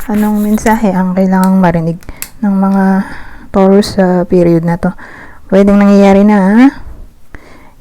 Anong mensahe ang kailangang marinig ng mga Taurus sa period na to? Pwedeng nangyayari na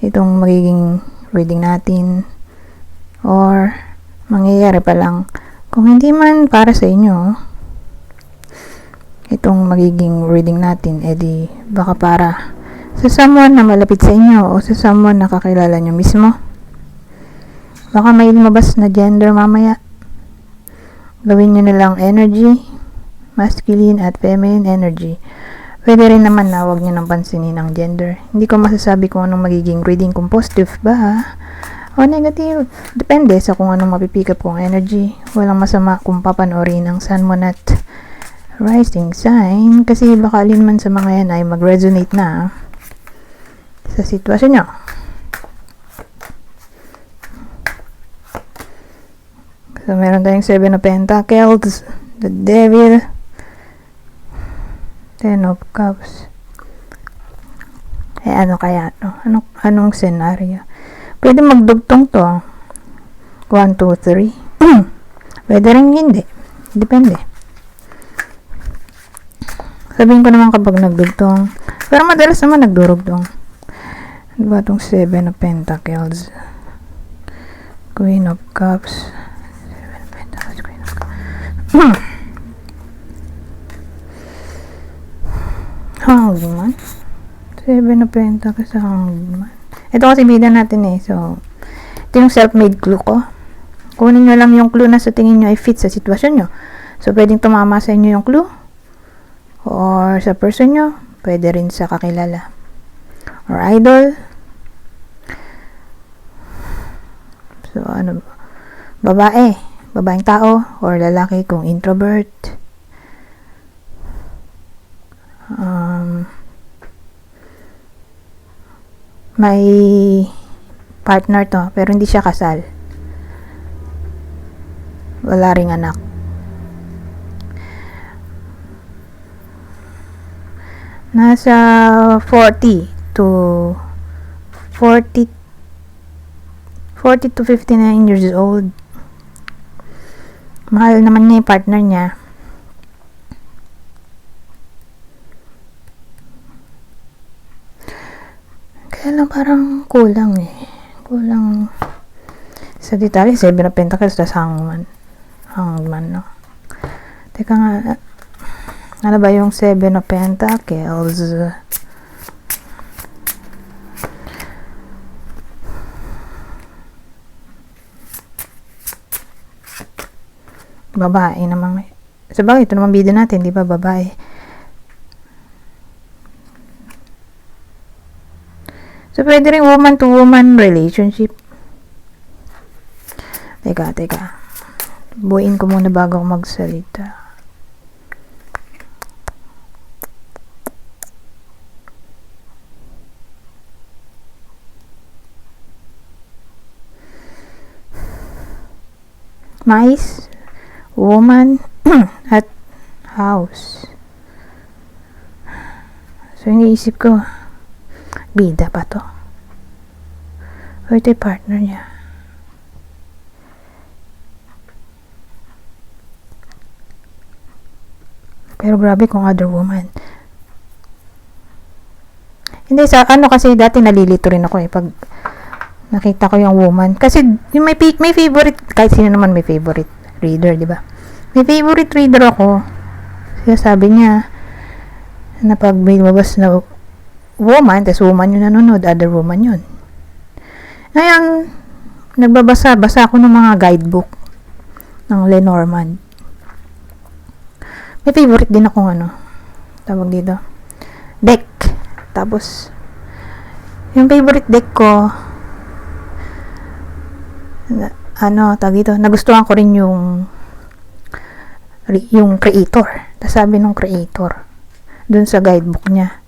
itong magiging reading natin, or mangyayari pa lang. Kung hindi man para sa inyo itong magiging reading natin, edi baka para sa someone na malapit sa inyo o sa someone na kakilala nyo mismo. Baka may lumabas na gender mamaya. Gawin nyo na lang energy, masculine at feminine energy. Pwede rin naman na huwag nyo nang pansinin ang gender. Hindi ko masasabi kung anong magiging reading, kung positive ba o negative. Depende sa kung anong mapipick up kong energy. Walang masama kung papanoorin ang sun, moon at rising sign, kasi baka alin man sa mga yan ay mag-resonate na sa sitwasyon nyo. So, meron tayong 7 of Pentacles, the Devil, 10 of Cups. Ano kaya to? Anong scenario? Pwede magdugtong to. 1, 2, 3. Pwede rin hindi. Depende. Sabihin ko naman kapag nagdugtong. Pero madalas naman nagdurugtong. Diba itong 7 of Pentacles? Queen of Cups. Hangman. 7 of Pentacles sa Hangman. Ito kasi bida natin eh. So, ito yung self-made clue ko. Kunin nyo lang yung clue na sa tingin nyo ay fit sa sitwasyon nyo. So, pwedeng tumama sa inyo yung clue. Or sa person nyo. Pwede rin sa kakilala. Or idol. So, ano ba? Babae. Babaeng tao or lalaki kung introvert. May partner to pero hindi siya kasal. Wala ring anak. Nasa 40 to 59 years old. Mahal naman niya yung partner niya. Kaya lang parang kulang eh. Kulang sa detalye. 7 of Pentacles tas Hangman. Hangman, no? Teka nga. Ano ba yung 7 of Pentacles? Babae naman. Sabagay, ito naman bida natin, di ba? Babae. So, pwede rin woman to woman relationship. Teka. Buuin ko muna bago ako magsalita. Mais, woman, at house. So, iniisip ko, bida pa to. O ito yung partner niya. Pero grabe kung other woman. Hindi, sa ano kasi dati nalilito rin ako eh. Pag nakita ko yung woman. Kasi yung may favorite, kahit sino naman may favorite reader, di ba? May favorite reader ako. Kaya sabi niya, na pag may lumabas na woman, tas woman yung nanonood, other woman yun. Ngayon, basa ako ng mga guidebook ng Lenormand. May favorite din akong tawag dito, deck. Tapos, yung favorite deck ko, tawag dito, nagustuhan ko rin yung creator. Tapos sabi nung creator, dun sa guidebook niya,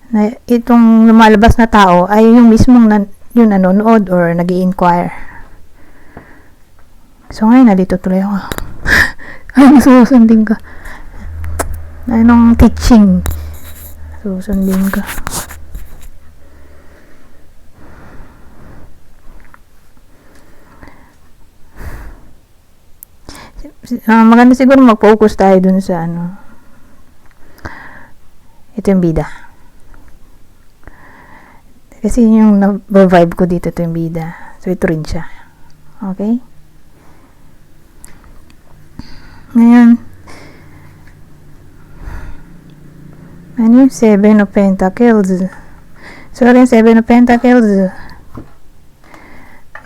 na itong lumalabas na tao ay yung mismong yung nanonood or nag-i-inquire. So ngayon, nalito tuloy ako. Ay, susundin ka. Anong teaching? Susundin ka. maganda siguro mag-focus tayo dun sa ano. Ito yung bida. Kasi yung na-vibe ko dito, ito yung bida. So, ito rin siya. Okay? Ngayon, ano yung 7 of Pentacles? So, yung 7 of Pentacles,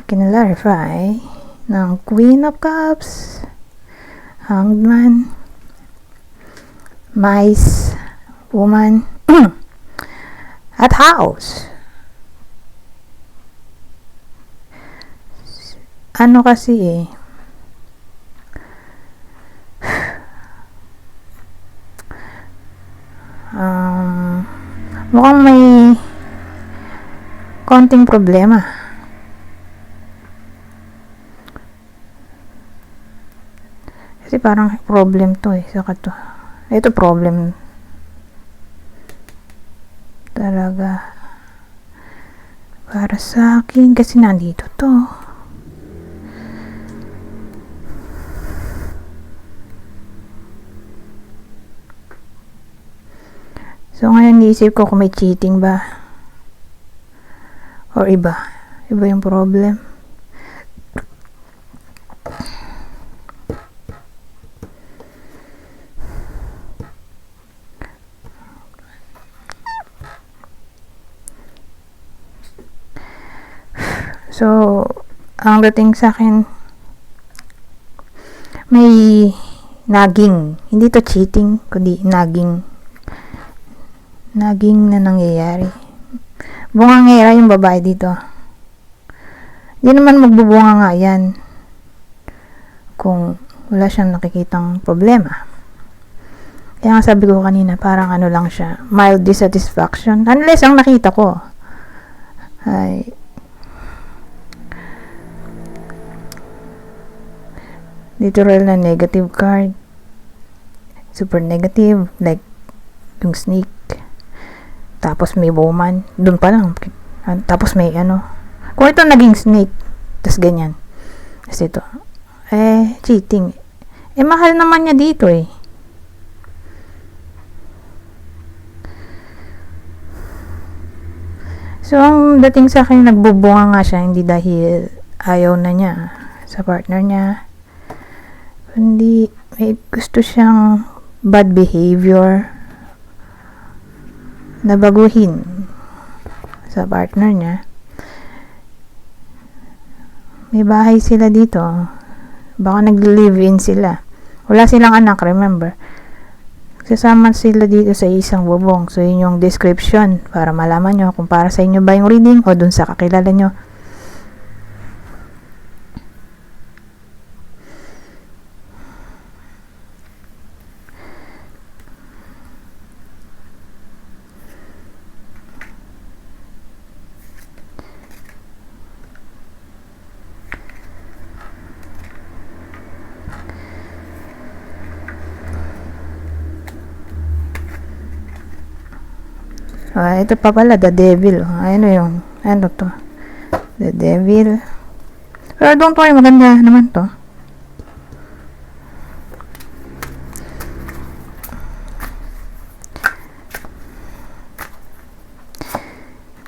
kinlarify ng Queen of Cups, Hanged Man, Mice, Woman, at House. Ano kasi mukhang may konting problema. Kasi parang problem to saka to. Ito problem talaga para sa akin kasi nandito to. So ngayon niisip ko kung may cheating ba or iba yung problem. So, ang dating sa akin, may nagging. Hindi to cheating, kundi nagging. Nagging na nangyayari. Bungangera yung babae dito. Hindi naman magbubunga nga yan kung wala siyang nakikitang problema. Kaya nga sabi ko kanina, parang ano lang siya, mild dissatisfaction. Unless ang nakita ko ay literal na negative card, super negative, like yung snake, tapos may woman, dun pa lang, tapos may ano, kung ito naging snake, tas ganyan, tas ito, cheating, mahal naman niya dito so ang dating sa akin, nagbubunga nga siya, hindi dahil ayaw na niya sa partner niya, hindi may gusto siyang bad behavior na baguhin sa partner niya. May bahay sila dito, baka nag-live-in sila, wala silang anak, remember, sasama sila dito sa isang bubong. So yun yung description para malaman nyo kung para sa inyo ba yung reading o dun sa kakilala nyo. Ito pa pala, the devil. Ano to? The devil. Pero don't worry, maganda naman to.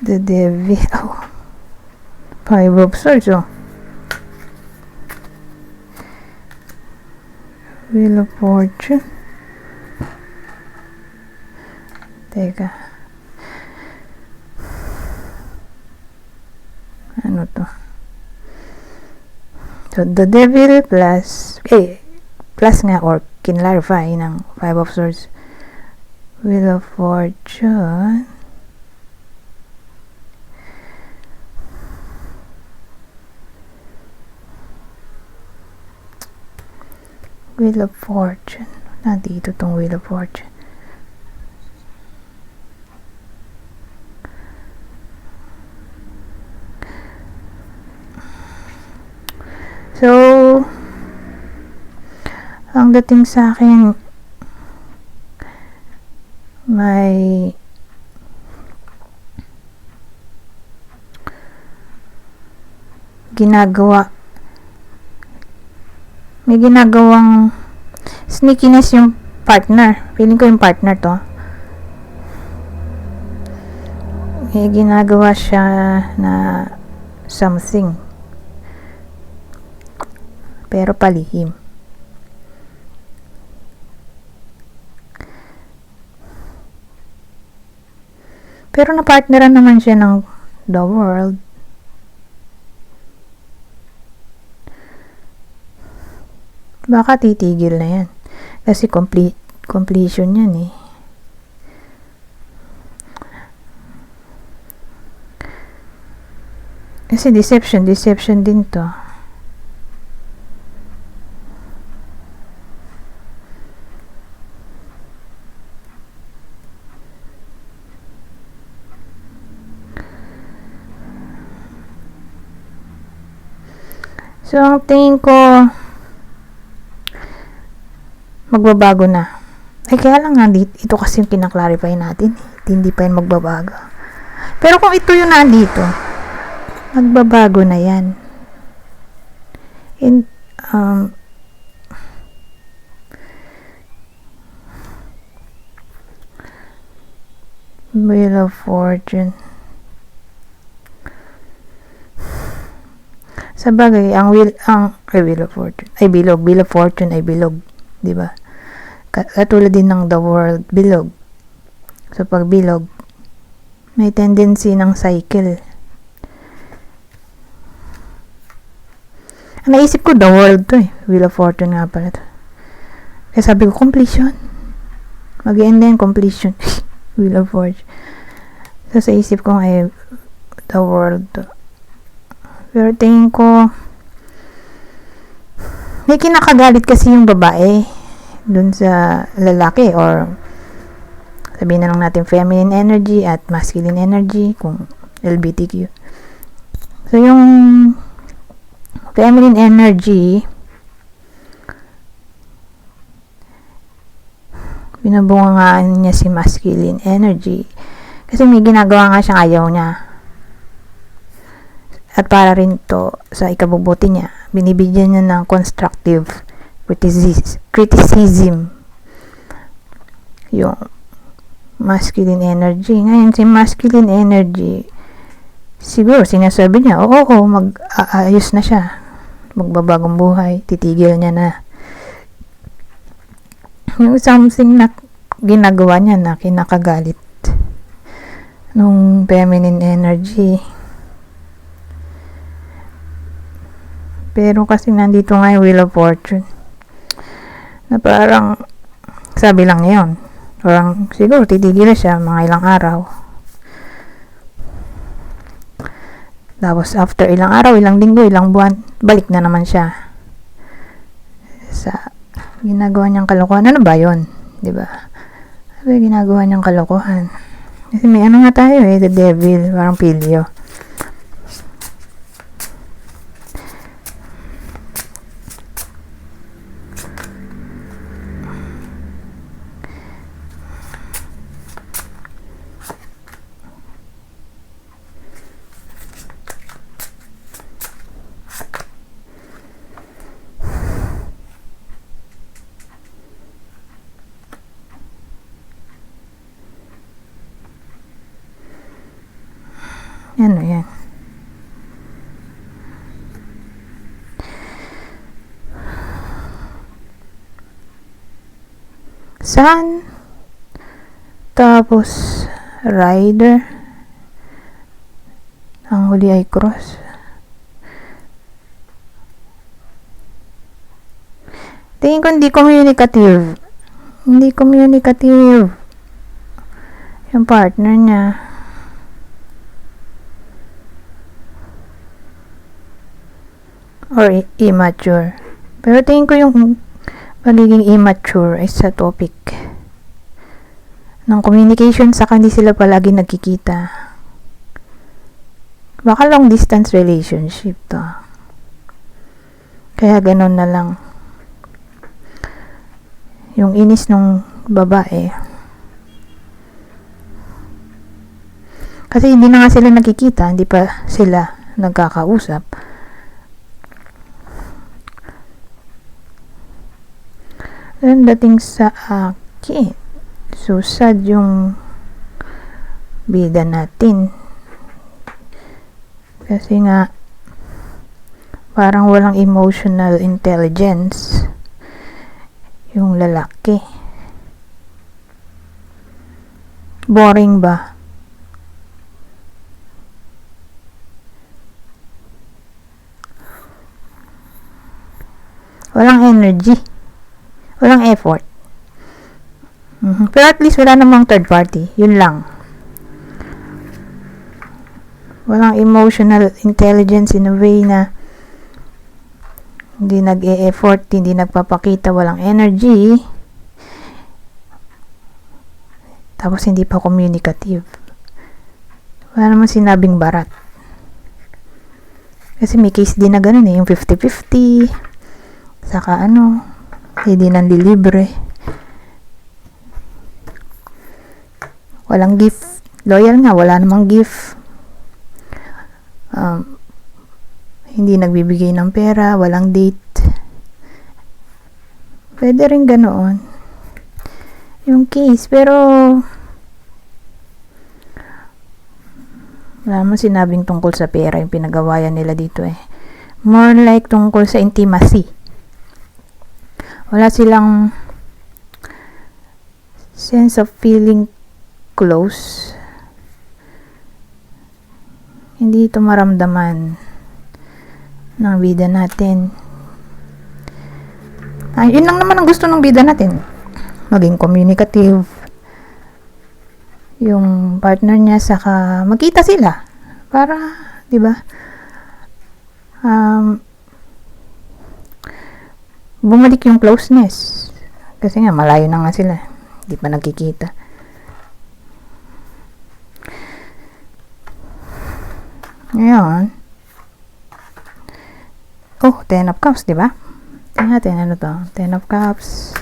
The devil. Five of Swords, Wheel of Fortune. Teka. Ano to? So, the devil plus nga or kinlarify ng Five of Swords. Wheel of Fortune. Wheel of Fortune. Nandito tong Wheel of Fortune. So, ang dating sa akin, may ginagawa May ginagawang sneakiness yung partner. Feeling ko yung partner to. May ginagawa siya na something. Pero palihim. Pero napartneran naman siya ng the world. Baka titigil na yan. Kasi completion yan eh. Kasi deception din to. So, ang tingin ko, magbabago na. Ay, kaya lang nga, ito kasi yung kinaklarify natin. Hindi pa yan magbabago. Pero kung ito yung nandito, magbabago na yan. And, Wheel of Fortune. Sa bagay, Wheel of Fortune ay bilog. Wheel of Fortune ay bilog. Diba? Katulad din ng the world, bilog. So, pag bilog, may tendency ng cycle. Naisip ko, the world to eh. Wheel of Fortune nga pala to. Kaya sabi ko, completion. Mag-end na yung completion. Wheel of Fortune. So, sa isip ko ay the world to. Pero tingin ko, may kinakagalit kasi yung babae dun sa lalaki, or sabihin na lang natin feminine energy at masculine energy kung LGBTQ. So, yung feminine energy, binubungangaan niya si masculine energy kasi may ginagawa nga siyang ayaw niya. At para rin to sa ikabubuti niya, binibigyan niya ng constructive criticism yung masculine energy. Ngayon, si masculine energy, siguro sinasabi niya, oo, mag-aayos na siya. Magbabagong buhay, titigil niya na. Yung something na ginagawa niya na kinakagalit nung feminine energy. Pero kasi nandito nga yung Wheel of Fortune na parang sabi lang ngayon, parang siguro titigil siya mga ilang araw, tapos after ilang araw, ilang linggo, ilang buwan, balik na naman siya sa ginagawa niyang kalokohan. Ano ba yun? Diba? Sabi, ginagawa niyang kalokohan. Kasi may ano nga tayo eh, the devil, parang pilyo. Ano yan? Sun, tapos rider, ang huli ay cross. Tingin ko hindi communicative yung partner niya. Or immature. Pero tingin ko yung pagiging immature ay sa topic ng communication, saka hindi sila palagi nagkikita. Baka long distance relationship to. Kaya ganun na lang. Yung inis ng babae. Kasi hindi na nga sila nagkikita, hindi pa sila nagkakausap. Then, dating sa akin, susad yung bida natin. Kasi nga, parang walang emotional intelligence yung lalaki. Boring ba? Walang energy. Walang effort. Pero at least wala namang third party. Yun lang. Walang emotional intelligence in a way na hindi nag-e-effort, hindi nagpapakita, walang energy. Tapos hindi pa communicative. Wala naman sinabing barat. Kasi may case din na ganun yung 50-50. Saka hindi nanlilibre. Walang gift. Loyal nga, wala namang gift. Hindi nagbibigay ng pera, walang date. Pwede rin ganoon yung case, pero wala mo sinabing tungkol sa pera yung pinagawayan nila dito more like tungkol sa intimacy. Wala silang sense of feeling close. Hindi ito maramdaman ng bida natin. Yun lang naman ang gusto ng bida natin. Maging communicative yung partner niya, saka magkita sila. Para, di ba? Bumalik yung closeness. Kasi nga, malayo na nga sila. Hindi pa nagkikita. Ngayon, 10 of Cups, di ba? Tingnan natin, ano to? 10 of Cups.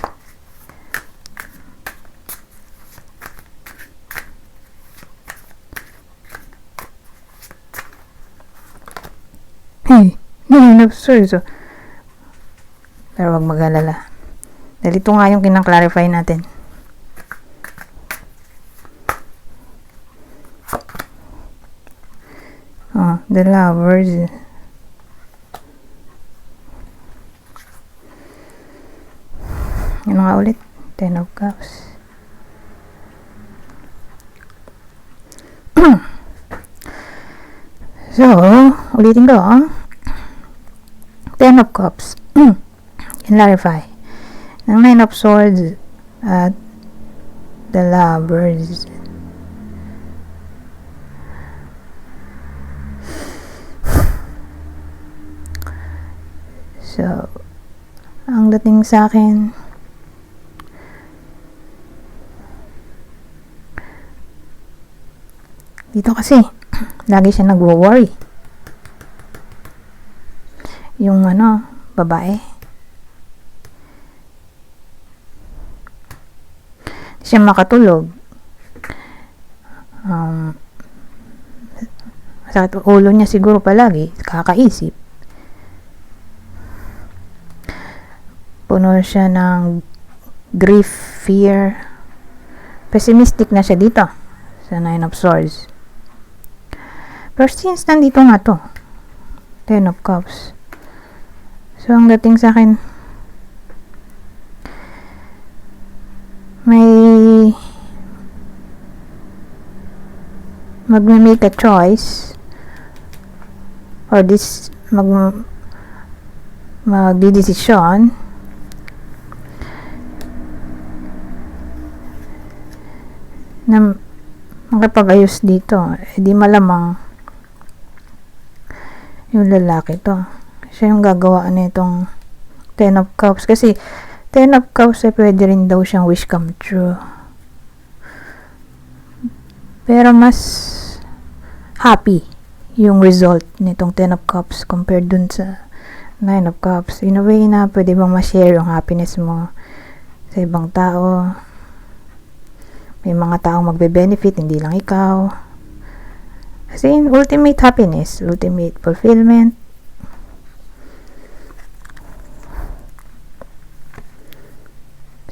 Hey, 9 of Swords. Pero wag mag-alala. Dahil ito nga yung kinang-clarify natin. The Lovers. Ano nga ulit? 10 of Cups. So, ulitin ko. 10 of Cups. Clarify. Ng 9 of Swords at the Lovers. So, ang dating sa akin, dito kasi, lagi siya nagwo-worry. Yung babae. Hindi siya makatulog. Sakit ulo niya siguro palagi, kakaisip. Puno siya ng grief, fear. Pessimistic na siya dito sa 9 of Swords. Pero since nandito nga to, 10 of Cups. So, ang dating sa akin, may magme-make a choice or magdidesisyon na makipag-ayos dito. Di malamang yung lalaki to. Siya yung gagawa na itong 10 of Cups. Kasi 10 of Cups pwede rin daw siyang wish come true. Pero mas happy yung result nitong 10 of Cups compared dun sa 9 of Cups. In a way na pwede bang ma-share yung happiness mo sa ibang tao. May mga taong magbe-benefit, hindi lang ikaw. Kasi ultimate happiness, ultimate fulfillment.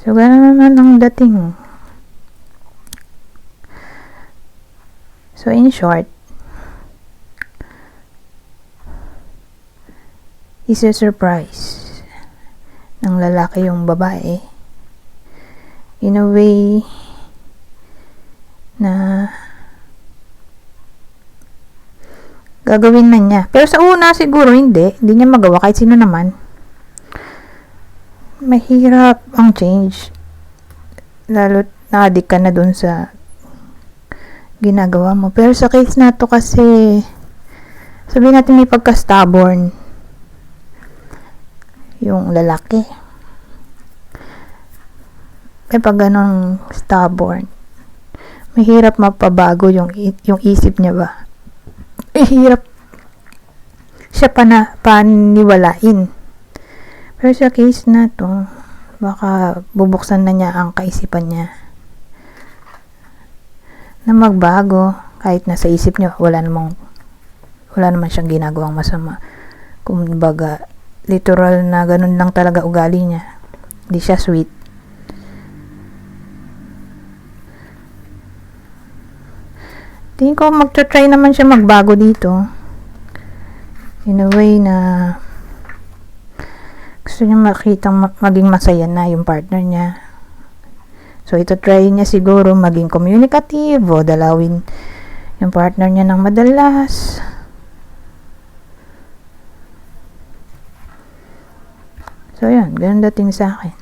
So, ganun naman ang dating. So, in short, isa-surprise ng lalaki yung babae in a way na gagawin na niya. Pero sa una siguro hindi niya magawa kahit sino naman. Mahirap ang change. Lalo na-addict ka na dun sa ginagawa mo. Pero sa case na to kasi, sabihin natin may pagka-stubborn yung lalaki. Pag ganun stubborn, mahirap mapabago yung isip niya ba. Mahirap siya paniwalain. Pero sa case na to, baka bubuksan na niya ang kaisipan niya na magbago kahit nasa isip niya wala naman siyang ginagawang masama. Kumbaga, literal na ganun lang talaga ugali niya. Hindi siya sweet. Tingin ko magta-try naman siya magbago dito. In a way na gusto niya makitang maging masaya na yung partner niya. So, ito try niya siguro maging communicative o dalawin yung partner niya ng madalas. So, yan. Ganun dating sa akin.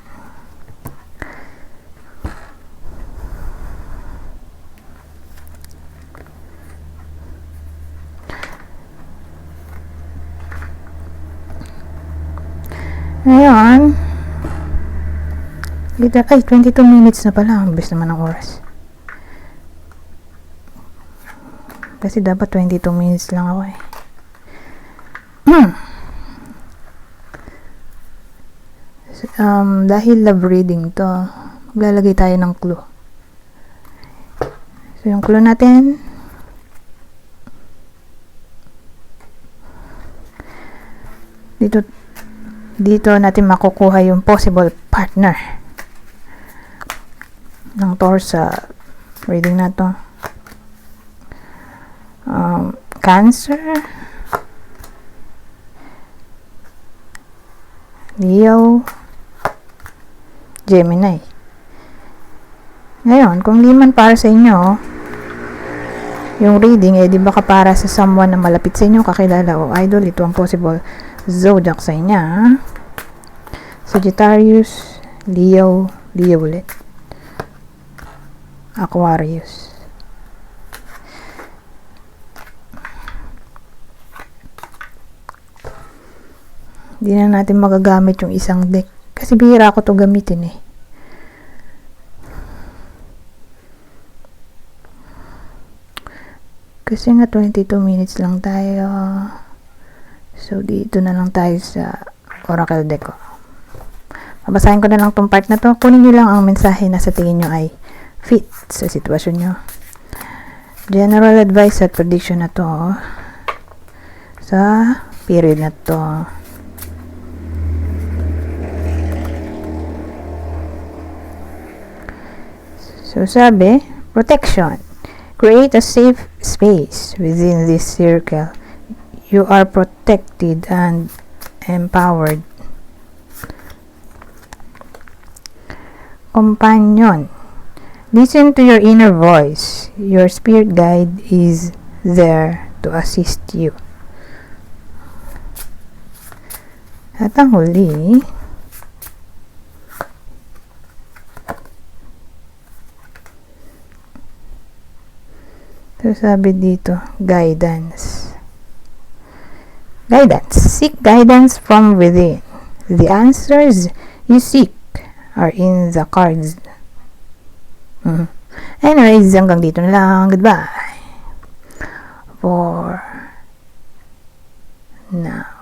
Ngayon, dito, 22 minutes na pala. Ang bilis naman ng oras. Kasi dapat 22 minutes lang ako eh. Dahil love reading to, maglalagay tayo ng clue. So, yung clue natin, dito natin makukuha yung possible partner ng Taurus sa reading na to. Cancer, Leo, Gemini. Ngayon, kung di man para sa inyo yung reading, di baka para sa someone na malapit sa inyo, kakilala o idol, ito ang possible zodiac sa inyo. Sagittarius, Leo ulit, Aquarius. Hindi na natin magagamit yung isang deck kasi bihira ko to gamitin eh. Kasi nga 22 minutes lang tayo. So, dito na lang tayo sa Oracle deck ko. Babasahin ko na lang tong part na to. Kunin nyo lang ang mensahe na sa tingin nyo ay fit sa sitwasyon nyo. General advice at prediction na to sa period na to. So, sabi, protection. Create a safe space within this circle. You are protected and empowered. Companion. Listen to your inner voice. Your spirit guide is there to assist you. At ang huli, so sabi dito, guidance. Guidance. Seek guidance from within. The answers you seek are in the cards. Anyways, hanggang dito na lang. Goodbye. For now.